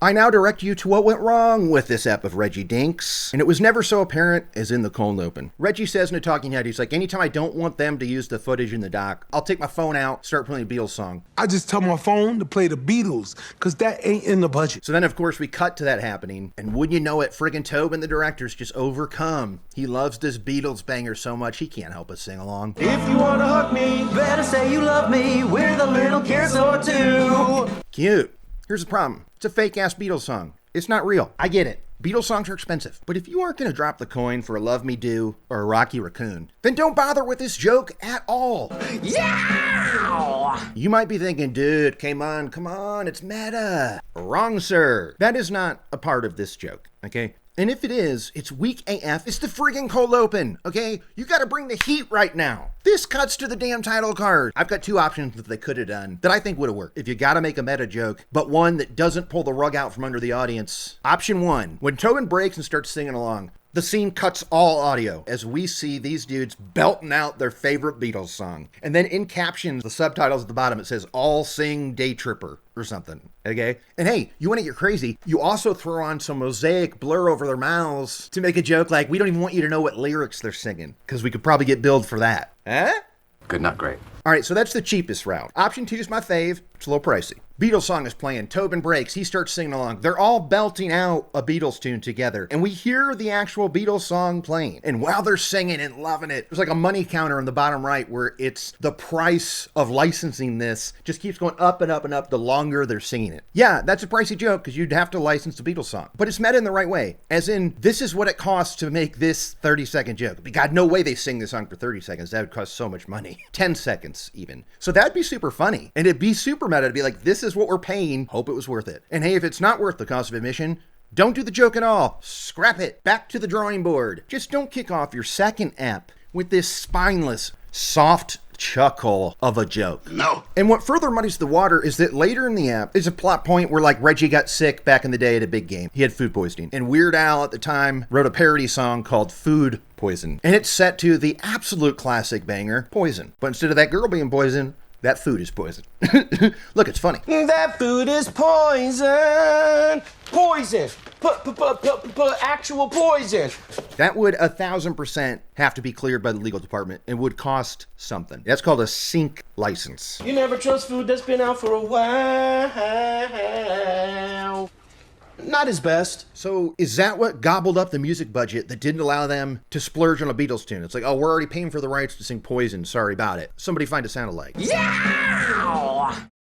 I now direct you to what went wrong with this ep of Reggie Dinks, and it was never so apparent as in the cold open. Reggie says in a talking head, he's like, anytime I don't want them to use the footage in the doc, I'll take my phone out, start playing a Beatles song. I just tell my phone to play the Beatles, because that ain't in the budget. So then, of course, we cut to that happening, and wouldn't you know it, friggin' Tobin, the director's just overcome. He loves this Beatles banger so much, he can't help but sing along. If you wanna hug me, better say you love me with a little kiss or two. Cute. Here's the problem. It's a fake-ass Beatles song. It's not real. I get it. Beatles songs are expensive. But if you aren't going to drop the coin for a Love Me Do or a Rocky Raccoon, then don't bother with this joke at all. Yeah! You might be thinking, dude, come on, it's meta. Wrong, sir. That is not a part of this joke, okay? And if it is, it's weak AF. It's the friggin' cold open, okay? You gotta bring the heat right now. This cuts to the damn title card. I've got two options that they could have done that I think would have worked. If you gotta make a meta joke, but one that doesn't pull the rug out from under the audience. Option one, when Tobin breaks and starts singing along, the scene cuts all audio as we see these dudes belting out their favorite Beatles song. And then in captions, the subtitles at the bottom, it says, all sing Day Tripper or something, okay? And hey, you want to get crazy, you also throw on some mosaic blur over their mouths to make a joke like, we don't even want you to know what lyrics they're singing, because we could probably get billed for that. Eh? Good, not great. All right, so that's the cheapest route. Option two is my fave. It's a little pricey. Beatles song is playing. Tobin breaks. He starts singing along. They're all belting out a Beatles tune together. And we hear the actual Beatles song playing. And while they're singing and loving it, there's like a money counter in the bottom right where it's the price of licensing this just keeps going up and up and up the longer they're singing it. Yeah, that's a pricey joke because you'd have to license the Beatles song. But it's meta in the right way. As in, this is what it costs to make this 30-second joke. But God, no way they sing this song for 30 seconds. That would cost so much money. 10 seconds even. So that'd be super funny. And it'd be super meta to be like, this is what we're paying. Hope it was worth it. And hey, if it's not worth the cost of admission, don't do the joke at all. Scrap it. Back to the drawing board. Just don't kick off your second ep with this spineless, soft chuckle of a joke. No. And what further muddies the water is that later in the ep is a plot point where like Reggie got sick back in the day at a big game. He had food poisoning. And Weird Al at the time wrote a parody song called Food Poison. And it's set to the absolute classic banger, Poison. But instead of that girl being poison, that food is poison. Look, it's funny. That food is poison. Poison. Actual poison. That would 1,000% have to be cleared by the legal department and would cost something. That's called a sync license. You never trust food that's been out for a while. Not his best. So is that what gobbled up the music budget that didn't allow them to splurge on a Beatles tune? It's like, oh, we're already paying for the rights to sing Poison. Sorry about it. Somebody find a sound alike. Yeah!